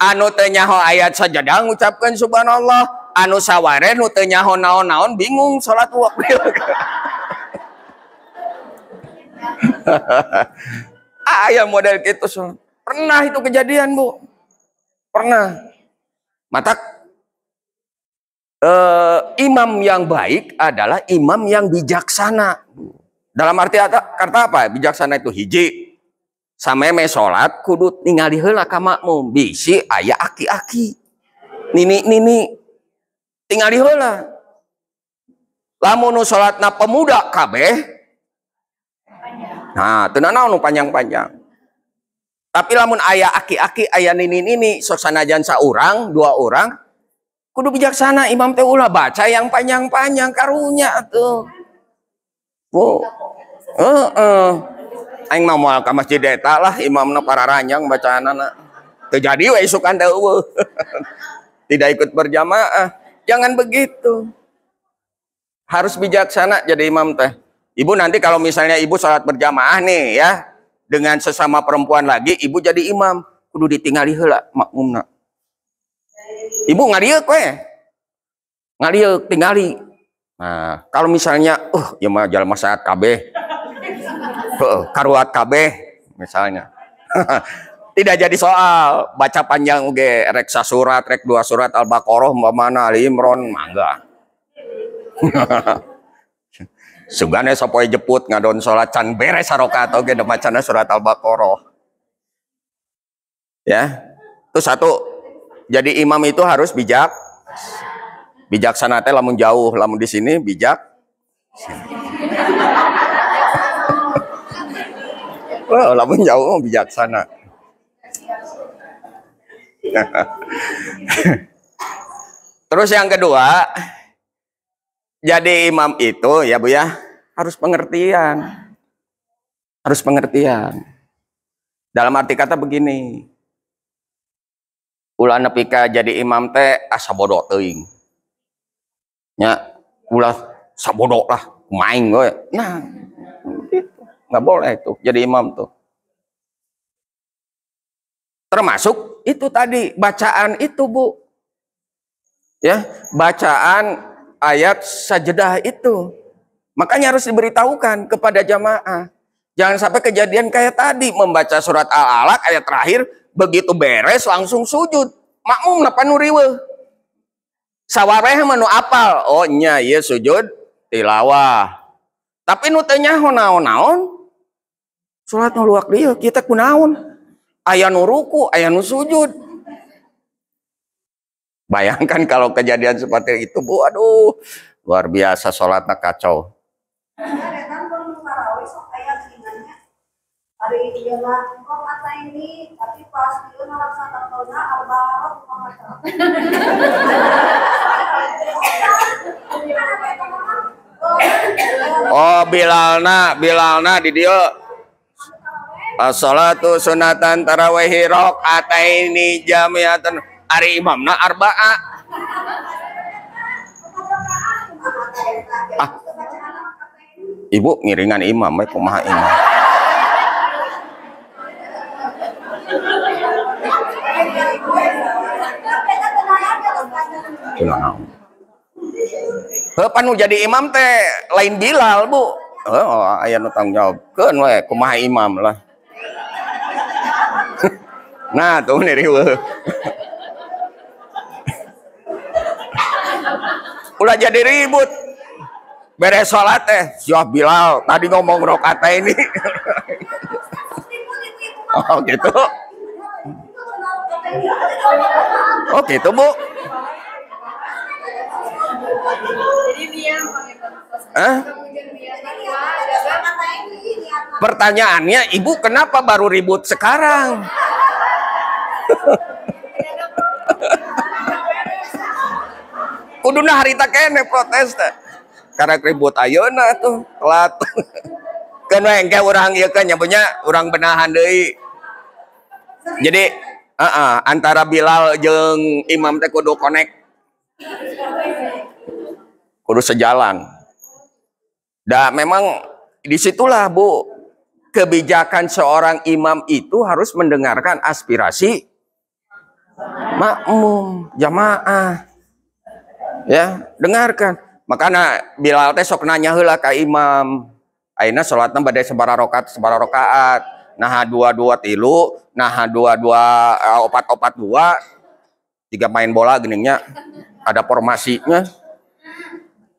Anu teu nyaho ayat sajadah ngucapkeun subhanallah, anu saware nu teu nyaho naon-naon bingung salat waktu. Ayah model gitu so. Pernah itu kejadian, Bu. Pernah. Mata imam yang baik adalah imam yang bijaksana. Dalam arti kata apa? Bijaksana itu hiji. Sameme salat kudu ningali heula ka makmum. Bisi aya aki-aki. Nini tingali heula. Lamun salatna pemuda kabeh. Nah, teu naon nu panjang-panjang. Tapi lamun aya aki-aki, aya nini sok sanajan saurang, 2 orang, kudu bijaksana imam teh ulah baca yang panjang-panjang karunya atuh. Bu. Aing mah moal ka masjid eta lah imamna pararanjang bacaanana. Teu jadi we isukan teh eueuh. Tidak ikut berjamaah. Jangan begitu. Harus bijaksana jadi imam teh. Ibu nanti kalau misalnya ibu sholat berjamaah nih ya, dengan sesama perempuan lagi, ibu jadi imam, kudu ditinggali heula makmumna. Ibu ngadieu we. Ngadieu tingali. Nah, kalau misalnya ya mah jalma saat kabeh. Karuat kabeh misalnya. Tidak jadi soal, baca panjang oge rek sasurat, rek 2 surat Al-Baqarah umpamana Ali Imran mangga. Sugane sapoe jeput ngadon salat can beres sarokat oge da macana surat Al-Baqarah. Ya. Terus satu, jadi imam itu harus bijak. Bijaksana teh lamun jauh, lamun di sini bijak. Lamun jauh bijaksana. Terus yang kedua, jadi imam itu ya Bu ya harus pengertian. Harus pengertian. Dalam arti kata begini, ulah nepika jadi imam teh asa bodoh teuing. Nya ulah sabodoh lah, main gue. Nah, gitu. Nggak boleh tuh jadi imam tuh. Termasuk itu tadi bacaan itu, Bu. Ya, bacaan ayat sajadah itu. Makanya harus diberitahukan kepada jamaah. Jangan sampai kejadian kayak tadi, membaca surat Al-Alaq ayat terakhir, begitu beres langsung sujud. Makmum napa nu riweuh. Sawareh manu apal, oh nya ieu sujud tilawah. Tapi nu teu nyaho naon-naon, salat nu luak dieu kita kunaon? Aya nu ruku, aya nu sujud. Bayangkan kalau kejadian seperti itu, Bu, aduh, luar biasa salatna kacau. Hari dia mah kok kata ini tapi pas dia melaksanakan tona arba'ah macam. Oh, Bilalna di dia as-salatu sunatan tarawih rakaataini jami'atan. Ari imamna arba'ah. Ibu ngiringan imam, kumaha imam. Panu jadi imam teh lain Bilal, Bu. Oh, aya nu tanggung jawabkeun we kumaha imam lah. Nah, tuh nih riweuh. Ulah jadi ribut. Beres salat teh, siap Bilal, tadi ngomong rakaat ini. Oh, gitu. Oh, gitu, Bu. Pertanyaannya, Ibu kenapa baru ribut sekarang? Kuduna harita kene protes teh. Karena ribut ayeuna tuh telat. Kan we engke urang ieu kan nyabunya urang benahan deui. Jadi antara Bilal jeung imam teh kudu connect. Kudu sejalan. Dah memang disitulah, Bu, kebijakan seorang imam itu harus mendengarkan aspirasi makmum, jamaah. Ya, dengarkan. Makanya Bilal teh sok nanya heula ka imam. Ayeuna salatna bade sabaraha rakaat? Nah 2-2 tilu, nah 2-2 4-4-2. Tiga main bola geningnya. Ada formasinya.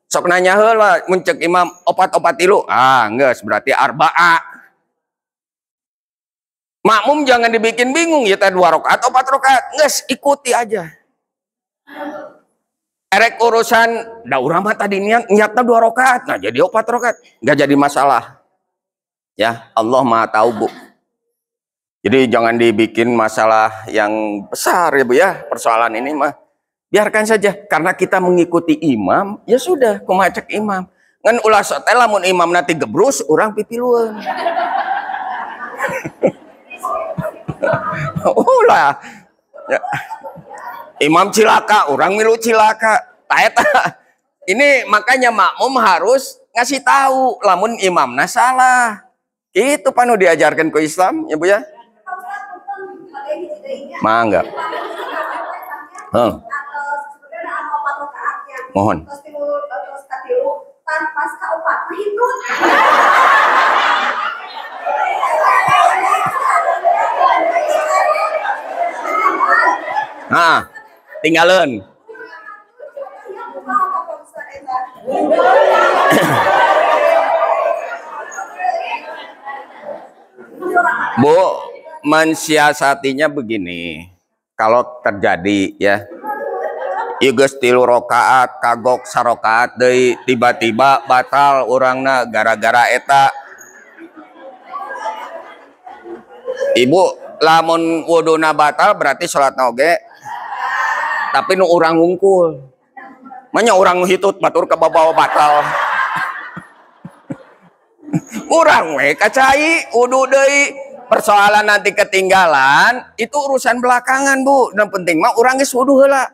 Sok nanya heula mun ceuk imam 4-4 tilu. Ah, geus berarti arba'ah. Makmum jangan dibikin bingung ya teh 2 rakaat 4 rakaat. Geus ikuti aja. Erek urusan da urang mah tadi niatna 2 rakaat, nah jadi 4 rakaat, enggak jadi masalah. Ya, Allah Maha tahu, Bu. Jadi jangan dibikin masalah yang besar ya, Bu ya. Persoalan ini mah biarkan saja, karena kita mengikuti imam, ya sudah, kumaha cek imam. Ngan ulah teh lamun imamna ti gebrus, urang pitilueun. Ulah. Ya. Imam cilaka, orang milu cilaka. Ini makanya makmum harus ngasih tahu lamun imamna salah. Itu panu diajarkan ke Islam, ya Bu ya. Mangga. Mohon. Nah, tinggalin. Bu, mensiasatinya begini. Kalau terjadi ya, geus 3 rakaat kagok sarokaat deui tiba-tiba batal urangna gara-gara eta. Ibu, lamun wuduna batal berarti salatna oge. Tapi nu urang ngungkul. Manya urang hitut batur ke bawah batal. Urang we kacai udu deui. Persoalan nanti ketinggalan itu urusan belakangan, Bu. Dan penting mah urang geus wudu heula.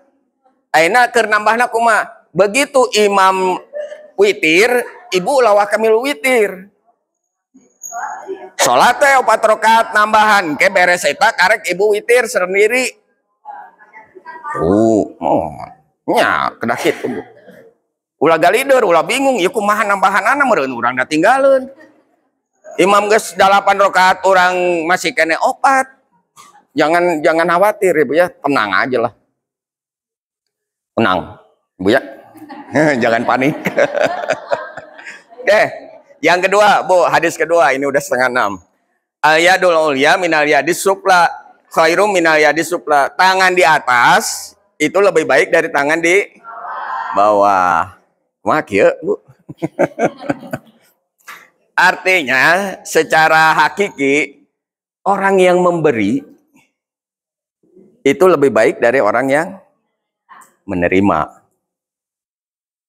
Ayeuna keur nambahna kumaha? Begitu imam witir, ibu ulah kamilu witir. Salat teh 4 rakaat nambahan, ke beres eta karek ibu witir sendiri. Nya kedah kitu, Bu. Ulah galideur, ulah bingung, ieu kumaha nambahanana meureun urang da tinggaleuan. Imam geus 8 rakaat orang masih kene 4. Jangan khawatir Ibu ya, tenang aja lah. Tenang, Ibu ya. Jangan panik. Oke, yang kedua, Bu, hadis kedua ini udah 5:30. Al-yadul ulya minal yadis sufla khairum minal yadis sufla. Tangan di atas itu lebih baik dari tangan di bawah. Kumaha kieu, Bu? Artinya secara hakiki orang yang memberi itu lebih baik dari orang yang menerima.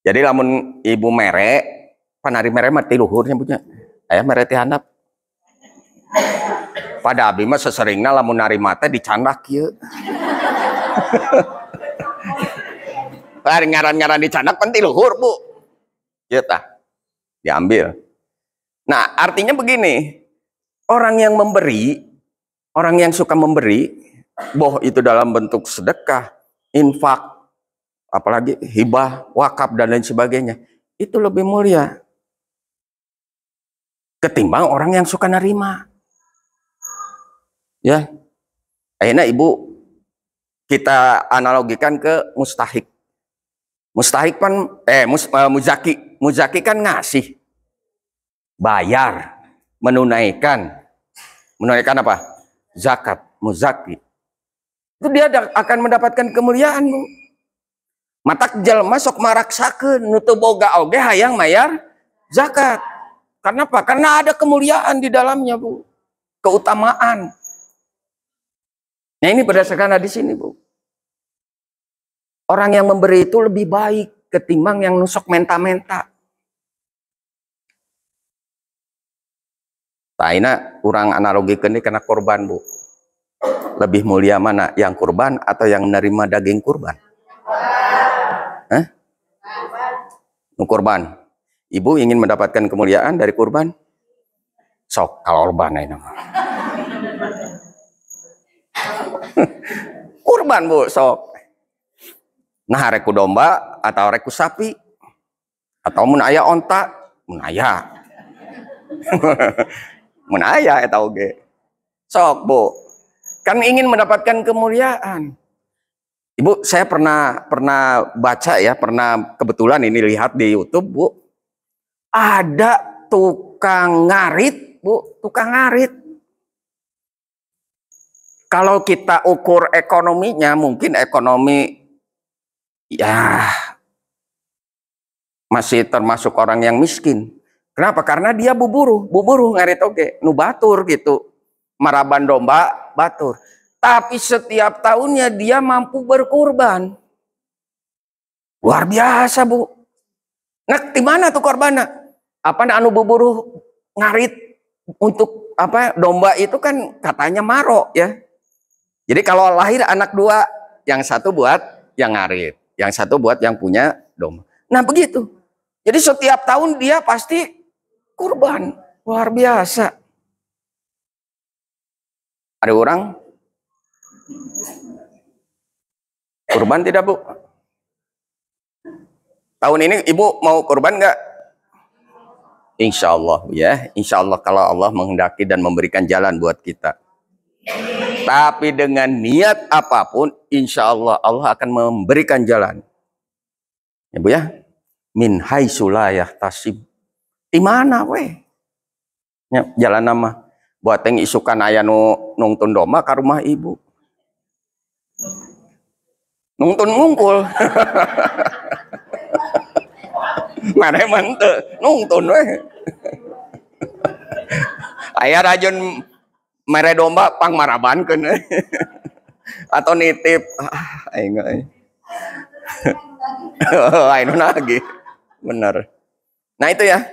Jadi lamun ibu mere, panari mere mah ti luhurnya punya. Aya mere ti handap. Pada abi mah seseringna lamun narima teh dicandak kieu. Ngaran-ngaran dicandak pan ti luhur, Bu. Ieu tah. Diambil. Nah, artinya begini, orang yang memberi, orang yang suka memberi, boh itu dalam bentuk sedekah, infak, apalagi hibah, wakaf, dan lain sebagainya, itu lebih mulia ketimbang orang yang suka nerima. Ya, akhirnya Ibu, kita analogikan ke mustahik. Mustahik kan, muzaki. Muzaki kan ngasih. Bayar, menunaikan apa? Zakat, muzaki. Itu dia akan mendapatkan kemuliaan, Bu. Matak jelema sok maraksakeun nu teu boga oge hayang mayar zakat. Karena apa? Karena ada kemuliaan di dalamnya, Bu. Keutamaan. Nah, ini berdasarkan hadis ini, Bu. Orang yang memberi itu lebih baik ketimbang yang nusok menta-menta. Taina kurang analogikan ini kena korban, Bu. Lebih mulia mana? Yang kurban atau yang menerima daging kurban? Hah? Kurban. Ibu ingin mendapatkan kemuliaan dari kurban? Sok kalau korban ini. Kurban, Bu, sok. Nah, reku domba atau reku sapi atau mun aya onta, mun aya. Mun aya eta oge. Sok, Bu. Kan ingin mendapatkan kemuliaan. Ibu, saya pernah baca ya, pernah kebetulan ini lihat di YouTube, Bu. Ada tukang ngarit, Bu, tukang ngarit. Kalau kita ukur ekonominya, mungkin ekonomi ya masih termasuk orang yang miskin. Kenapa? Karena dia buburu ngarit oge, nu batur gitu. Maraban domba batur. Tapi setiap tahunnya dia mampu berkurban. Luar biasa, Bu. Nah, di mana tuh korbannya? Apa anu buburu ngarit untuk apa? Domba itu kan katanya maro ya. Jadi kalau lahir anak 2, yang satu buat yang ngarit, yang satu buat yang punya domba. Nah, begitu. Jadi setiap tahun dia pasti kurban. Luar biasa. Ada orang kurban tidak, Bu? Tahun ini Ibu mau kurban nggak? Insya Allah ya. Insya Allah kalau Allah menghendaki dan memberikan jalan buat kita. Tapi dengan niat apapun, insya Allah Allah akan memberikan jalan. Ya, Bu ya. Min haitsu la yahtasib. Di mana weh? Ya, jalan nama. Buat yang isukan aya nu nungtun domba ke rumah Ibu. Nungtun ngungkul. Mana mante nungtun weh. Aya rajun mere domba pang marabankeun atau nitip aing aing lagi. Bener. Nah itu ya,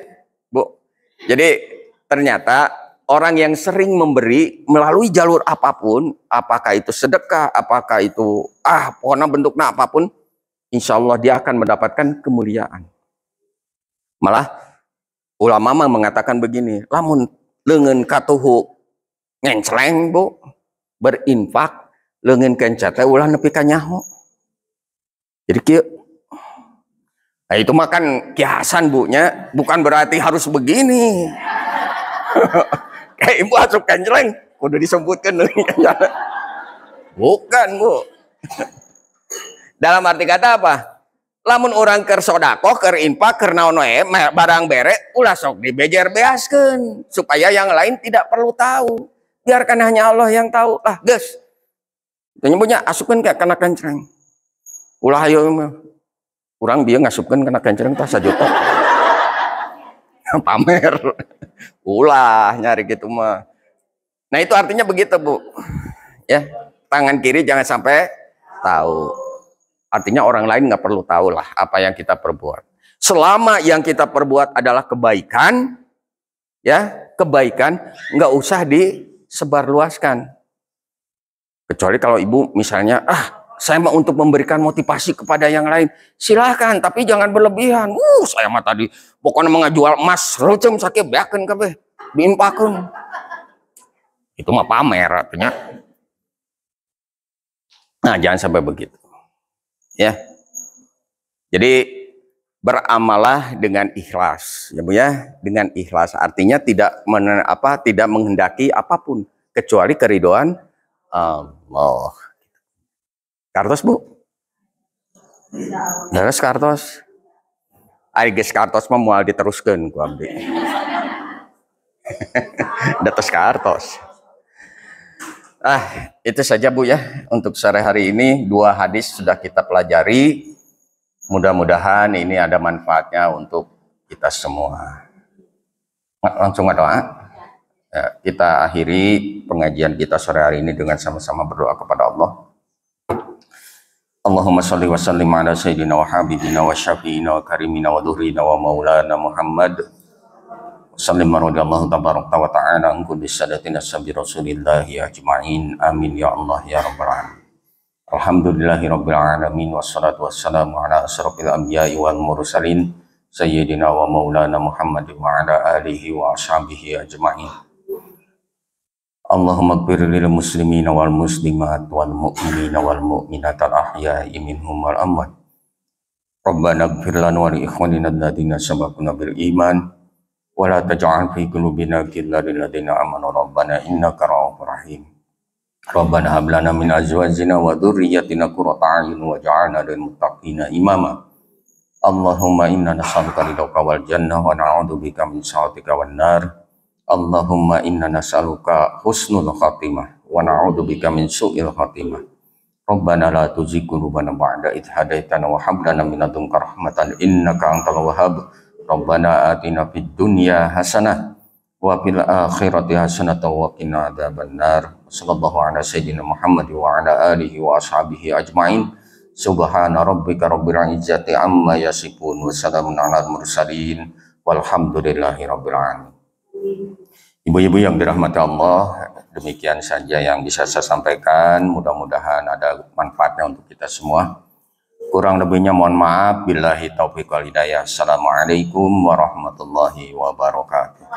Bu. Jadi ternyata orang yang sering memberi melalui jalur apapun, apakah itu sedekah, apakah itu pokoknya bentuknya apapun, insya Allah dia akan mendapatkan kemuliaan. Malah ulama mengatakan begini, lamun leungeun katuhu ngenceleng bu, berinfak leungeun kencate ulah nepi ka nyaho. Jadi kieu. Nah itu makan kiasan bu nya, bukan berarti harus begini. Kayak ibu asup kenceleng kudu disebutkan. Bukan bu. Dalam arti kata apa? Lamun orang keur sodako, keur infak, keur naon we barang bere ulah sok dibejer beaskeun supaya yang lain tidak perlu tahu. Biarkan hanya Allah yang tahu. Lah geus. Tanya punya asupkeun ka kana kenceleng. Ulah ayo mah. Urang bieu ngasupkeun kana kenceleng tah 1 juta. Pamer. Ulah nyari gitu mah. Nah itu artinya begitu bu. Ya, tangan kiri jangan sampai tahu. Artinya orang lain nggak perlu tahu lah apa yang kita perbuat. Selama yang kita perbuat adalah kebaikan, ya kebaikan nggak usah disebarluaskan. Kecuali kalau ibu misalnya, saya mau untuk memberikan motivasi kepada yang lain, silahkan, tapi jangan berlebihan. Saya mah tadi pokoknya mengajual emas, recem sakit beakeun kabeh, diimpakeun. Itu mah pamer artinya. Nah, jangan sampai begitu. Ya. Jadi beramalah dengan ikhlas, ya Bu ya, dengan ikhlas. Artinya tidak menghendaki apapun kecuali keridhaan Allah. Kartos bu? Beres kartos. Ari geus kartos mah moal diteruskeun ku abdi. Datos kartos. Itu saja Bu ya untuk sore hari ini. 2 hadis sudah kita pelajari. Mudah-mudahan ini ada manfaatnya untuk kita semua. Langsung doa. Ya, kita akhiri pengajian kita sore hari ini dengan sama-sama berdoa kepada Allah. Allahumma salli wa sallim ala sayyidina wa habibina wa syafi'ina wa karimina wa dhurrina wa maulana Muhammad. Sallim radhiyallahu tabaraka wa ta'ala an kulli sadatina sabi rasulillahi ajma'in. Amin ya Allah ya rabbal alamin. Alhamdulillahi rabbil alamin wassalatu wassalamu ala asrofil anbiya'i wal mursalin sayyidina wa maulana Muhammad wa ala alihi wa ashabihi ajma'in. Allahumma ighfir lil muslimina wal muslimat wal mu'minina wal mu'minat al ahya'i minhum wal amwat. Rabbana ighfir lana wa li ikhwanina alladziina sabaquna bil iman wa la taj'al fi qulubina ghillan lil ladzina amanu rabbana innaka ra'ufur rahim. Rabbana hab lana min azwajina wa dhurriyyatina qurrata a'yun waj'alna lil muttaqina imama. Allahumma inna nas'aluka ridhaka wal jannah wa na'udzubika min sakhatika wan nar. Allahumma inna nas'aluka husnul khatimah wa na'udzubika min su'il khatimah. Rabbana la tuzigh qulubana ba'da idh hadaitana wa hab lana min ladunka rahmatan innaka antal wahhab. Rabbana atina fid dunya hasanah wa fil akhirati hasanah wa qina adzabannar. Sallallahu ala sayyidina Muhammad wa ala alihi wa ashabihi ajma'in. Subhana rabbika rabbil izzati amma yasifun wa salamun alal mursalin walhamdulillahi rabbil alamin. Ibu-ibu yang dirahmati Allah, demikian saja yang bisa saya sampaikan. Mudah-mudahan ada manfaatnya untuk kita semua. Kurang lebihnya mohon maaf. Billahi taufiq wal hidayah. Assalamualaikum warahmatullahi wabarakatuh.